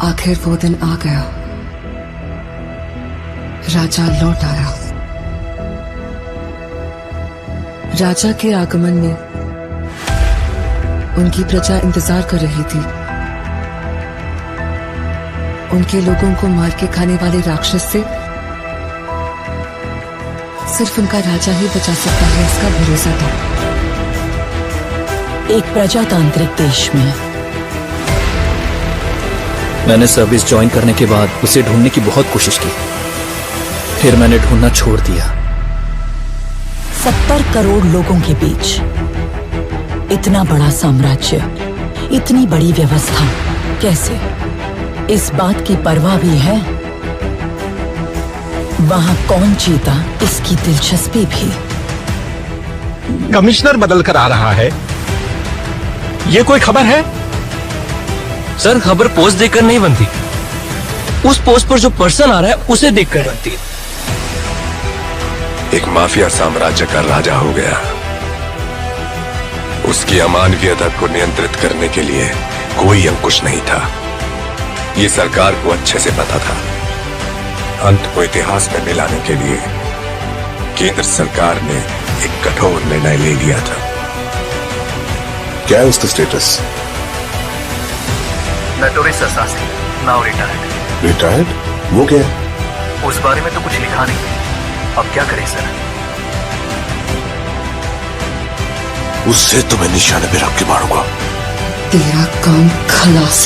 आखिर वो दिन आ गया। राजा लौट आया। राजा के आगमन में उनकी प्रजा इंतजार कर रही थी। उनके लोगों को मार के खाने वाले राक्षस से सिर्फ उनका राजा ही बचा सकता है, इसका भरोसा था। एक प्रजातांत्रिक देश में मैंने सर्विस ज्वाइन करने के बाद उसे ढूंढने की बहुत कोशिश की, फिर मैंने ढूंढना छोड़ दिया। 70 करोड़ लोगों के बीच इतना बड़ा साम्राज्य, इतनी बड़ी व्यवस्था, कैसे? इस बात की परवाह भी है वहां कौन जीता, इसकी दिलचस्पी भी। कमिश्नर बदल कर आ रहा है, ये कोई खबर है? सर, खबर पोस्ट देखकर नहीं बनती, उस पोस्ट पर जो पर्सन आ रहा है उसे देखकर बनती है। एक माफिया साम्राज्य का राजा हो गया। उसकी अमानवीयता को नियंत्रित करने के लिए कोई अंकुश नहीं था। ये सरकार को अच्छे से पता था। अंत को इतिहास में मिलाने के लिए केंद्र सरकार ने एक कठोर निर्णय ले लिया था। क्या है उसका status? Notorious assassin, now retired. Retired? वो क्या है? उस बारे में तो कुछ लिखा नहीं। अब क्या करें सर? उससे तो मैं निशाने पे रख के मारूंगा। तेरा काम खलास।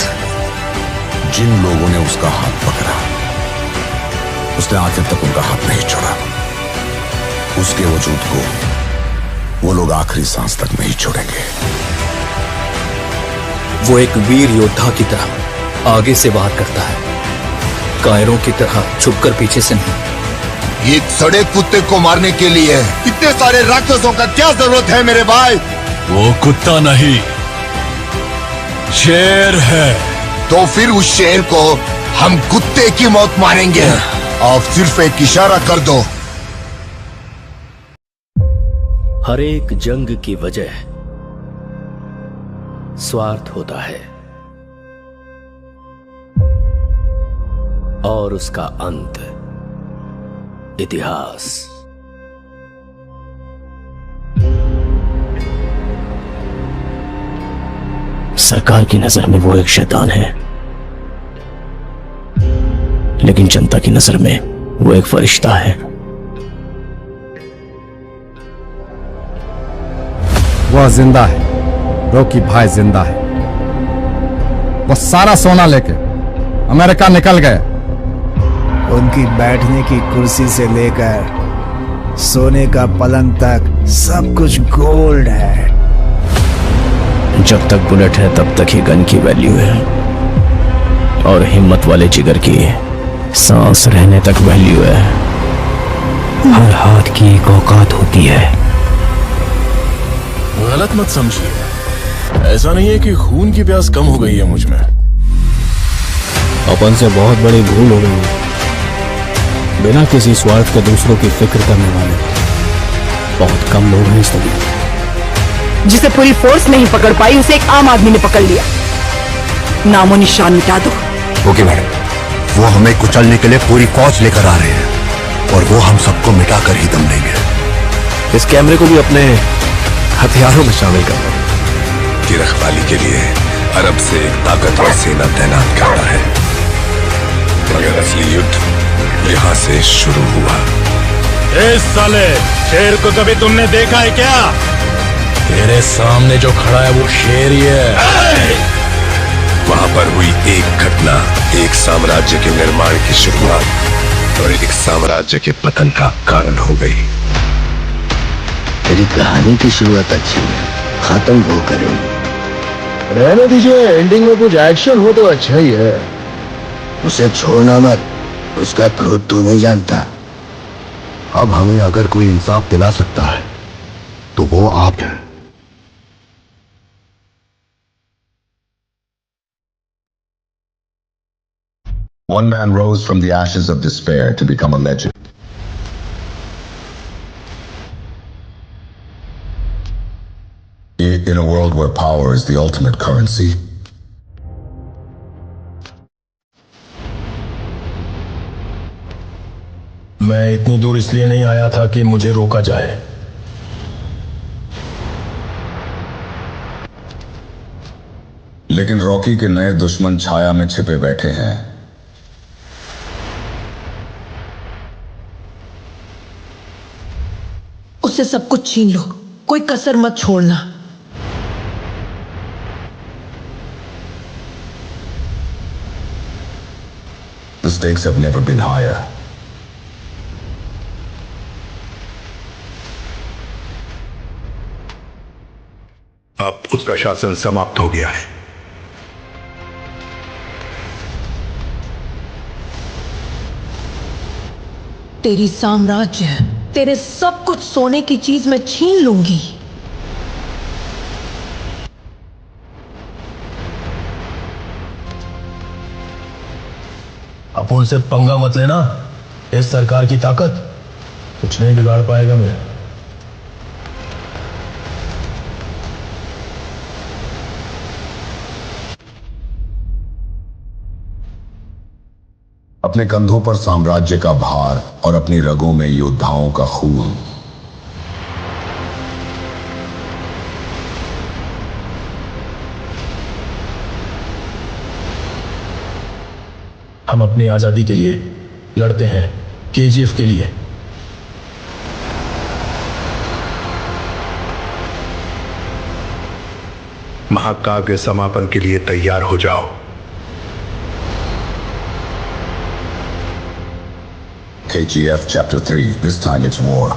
जिन लोगों ने उसका हाथ पकड़ा, उसने आखिर तक उनका हाथ नहीं छोड़ा। उसके वजूद को वो लोग आखिरी सांस तक नहीं छोड़ेंगे। वो एक वीर योद्धा की तरह आगे से वार करता है, कायरों की तरह छुपकर पीछे से नहीं। एक सड़े कुत्ते को मारने के लिए इतने सारे राक्षसों का क्या जरूरत है मेरे भाई? वो कुत्ता नहीं, शेर है। तो फिर उस शेर को हम कुत्ते की मौत मारेंगे। आप सिर्फ एक इशारा कर दो। हर एक जंग की वजह स्वार्थ होता है और उसका अंत इतिहास। सरकार की नजर में वो एक शैतान है, लेकिन जनता की नजर में वो एक फरिश्ता है। वह जिंदा है, रॉकी भाई जिंदा है। वो सारा सोना लेके अमेरिका निकल गए। उनकी बैठने की कुर्सी से लेकर सोने का पलंग तक सब कुछ गोल्ड है। जब तक बुलेट है तब तक ही गन की वैल्यू है, और हिम्मत वाले जिगर की सांस रहने तक वैल्यू है। हर हाथ की एक औकात होती है। गलत मत समझिए, ऐसा नहीं है कि खून की प्यास कम हो गई है मुझ में। अपन से बहुत बड़ी भूल हो गई है। बिना किसी स्वार्थ के दूसरों की फिक्र करने वाले बहुत कम लोग हैं इस दुनिया। जिसे पूरी फोर्स नहीं पकड़ पाई, उसे एक आम आदमी ने पकड़ लिया। नामो निशान मिटा दो। ओके मैडम, वो हमें कुचलने के लिए पूरी फौज लेकर आ रहे हैं और वो हम सबको मिटाकर ही दम लेंगे। इस कैमरे को भी अपने हथियारों में शामिल करना की रखवाली के लिए अरब से एक ताकतवर सेना तैनात करना है, मगर असली युद्ध यहाँ से शुरू हुआ। इस साले शेर को कभी तुमने देखा है क्या? तेरे सामने जो खड़ा है वो शेर ही है। वहां पर हुई एक घटना एक साम्राज्य के निर्माण की शुरुआत और एक साम्राज्य के पतन का कारण हो गई। तेरी कहानी की शुरुआत अच्छी है, खत्म वो करेंगे। रहने दीजिए, एंडिंग में कुछ एक्शन हो तो अच्छा ही है। उसे छोड़ना मत, उसका क्रोध तू नहीं जानता। अब हमें अगर कोई इंसाफ दिला सकता है तो वो आप हैं। One man rose from the ashes of despair to become a legend. In a world where power is the ultimate currency, मैं इतनी दूर इसलिए नहीं आया था कि मुझे रोका जाए। लेकिन रॉकी के नए दुश्मन छाया में छिपे बैठे हैं। उससे सब कुछ छीन लो, कोई कसर मत छोड़ना। The stakes have never been higher. अब उसका शासन समाप्त हो गया है। तेरी साम्राज्य, तेरे सब कुछ सोने की चीज मैं छीन लूंगी। अब उनसे पंगा मत लेना। इस सरकार की ताकत कुछ नहीं बिगाड़ पाएगा मेरे। अपने कंधों पर साम्राज्य का भार और अपनी रगों में योद्धाओं का खून। हम अपनी आजादी के लिए लड़ते हैं, केजीएफ के लिए। महाकाव्य के समापन के लिए तैयार हो जाओ। KGF Chapter 3, this time it's war.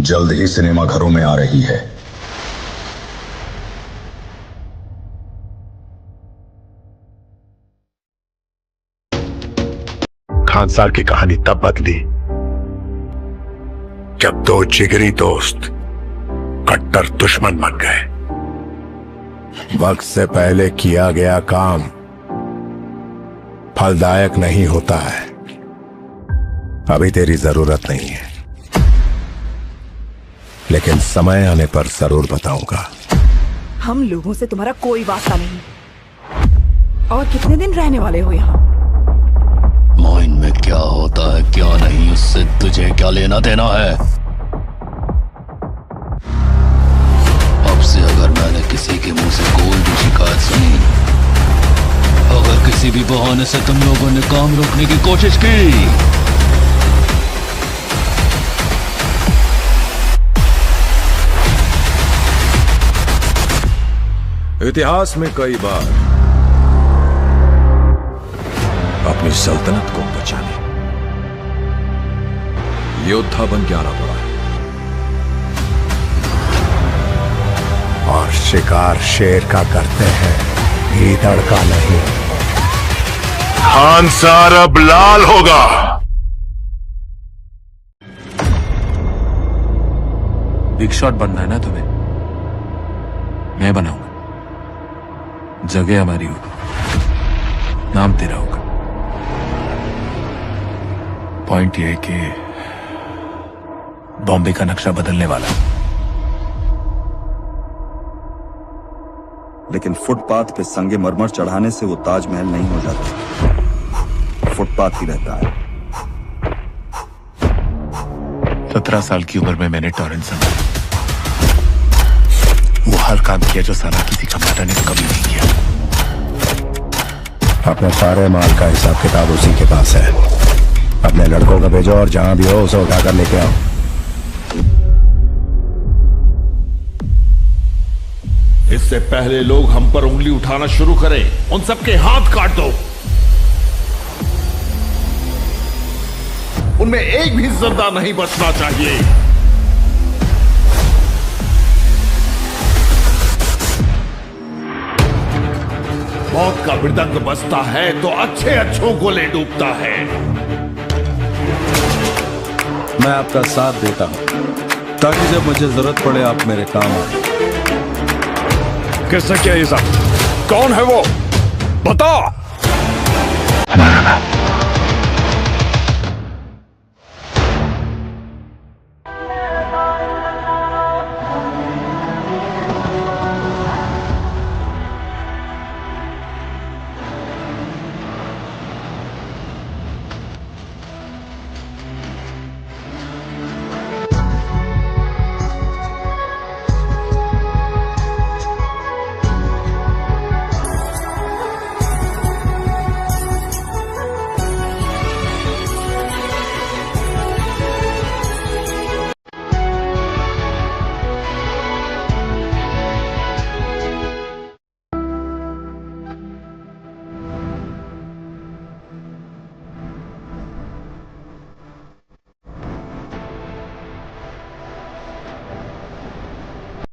जल्द ही सिनेमा घरों में आ रही है। खानसार की कहानी तब बदली जब दो जिगरी दोस्त कट्टर दुश्मन बन गए। वक्त से पहले किया गया काम फलदायक नहीं होता है। अभी तेरी जरूरत नहीं है, लेकिन समय आने पर जरूर बताऊंगा। हम लोगों से तुम्हारा कोई वास्ता नहीं। और कितने दिन रहने वाले हो यहाँ? माइन में क्या होता है क्या नहीं, उससे तुझे क्या लेना देना है। अब से अगर मैंने किसी के मुंह से कोई भी शिकायत सुनी, अगर किसी भी बहाने से तुम लोगों ने काम रोकने की कोशिश की, इतिहास में कई बार अपनी सल्तनत को बचाने योद्धा बन के आना पड़ा है, और शिकार शेर का करते हैं, भीतर का नहीं। खानसार अब लाल होगा। बिग शॉट बनना है ना तुम्हें? मैं बनाऊंगा। जगह हमारी होगी, नाम तेरा होगा। पॉइंट ये है कि बॉम्बे का नक्शा बदलने वाला, लेकिन फुटपाथ पे संगे मरमर चढ़ाने से वो ताजमहल नहीं हो जाता, फुटपाथ ही रहता है। 17 साल की उम्र में मैंने टॉरेंट संभाला। वो हर काम किया जो साला किसी कमाता ने कभी नहीं किया। अपने सारे माल का हिसाब किताब उसी के पास है। अपने लड़कों को भेजो और जहां भी हो उसे उठाकर लेके आओ। इससे पहले लोग हम पर उंगली उठाना शुरू करें, उन सबके हाथ काट दो। उनमें एक भी जिंदा नहीं बचना चाहिए। मौत का मृदंग बजता है तो अच्छे अच्छों को ले डूबता है। मैं आपका साथ देता हूं ताकि जब मुझे जरूरत पड़े आप मेरे काम आए। किसने किया ये सब? कौन है वो? बता। हमारा नाम